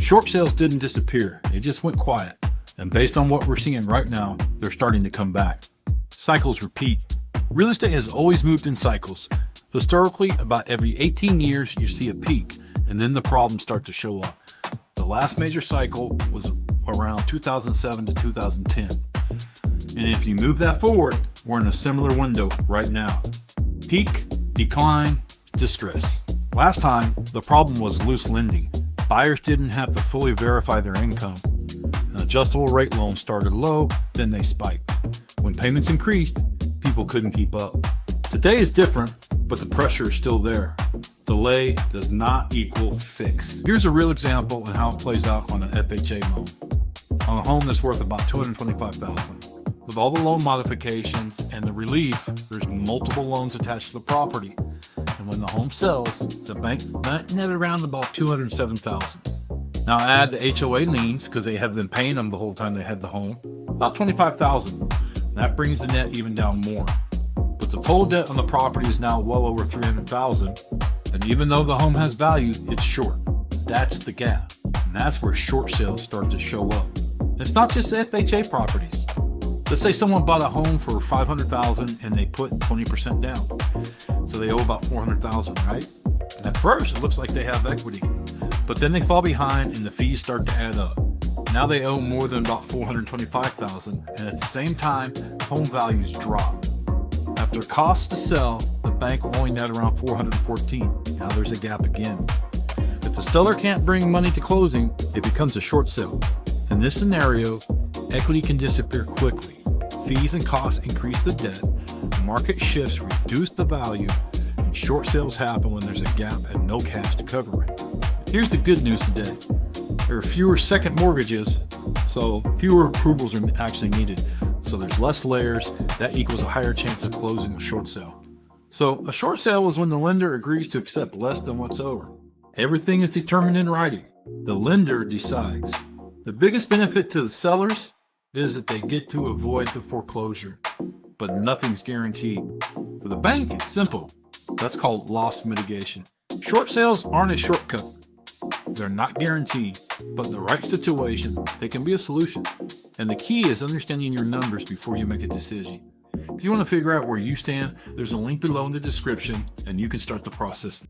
Short sales didn't disappear, they just went quiet. And based on what we're seeing right now, they're starting to come back. Cycles repeat. Real estate has always moved in cycles. Historically, about every 18 years, you see a peak, and then the problems start to show up. The last major cycle was around 2007 to 2010. And if you move that forward, we're in a similar window right now. Peak, decline, distress. Last time, the problem was loose lending. Buyers didn't have to fully verify their income. An adjustable rate loan started low, then they spiked. When payments increased, people couldn't keep up. Today is different, but the pressure is still there. Delay does not equal fix. Here's a real example of how it plays out on an FHA loan. On a home that's worth about $225,000. With all the loan modifications and the relief, there's multiple loans attached to the property. And when the home sells, the bank might net around about $207,000. Now add the HOA liens, because they have been paying them the whole time they had the home, about $25,000. That brings the net even down more. But the total debt on the property is now well over $300,000. And even though the home has value, it's short. That's the gap. And that's where short sales start to show up. It's not just FHA properties. Let's say someone bought a home for $500,000 and they put 20% down. So they owe about $400,000, right? And at first it looks like they have equity, but then they fall behind and the fees start to add up. Now they owe more than about $425,000, and at the same time, home values drop. After costs to sell, the bank only net around $414,000. Now there's a gap again. If the seller can't bring money to closing, it becomes a short sale. In this scenario, equity can disappear quickly. Fees and costs increase the debt, market shifts reduce the value, and short sales happen when there's a gap and no cash to cover it. Here's the good news today. There are fewer second mortgages, so fewer approvals are actually needed. So there's less layers, that equals a higher chance of closing a short sale. So a short sale is when the lender agrees to accept less than what's owed. Everything is determined in writing. The lender decides. The biggest benefit to the sellers is that they get to avoid the foreclosure, but nothing's guaranteed. For the bank, it's simple. That's called loss mitigation. Short sales aren't a shortcut. They're not guaranteed, but in the right situation, they can be a solution. And the key is understanding your numbers before you make a decision. If you want to figure out where you stand, there's a link below in the description, and you can start the process.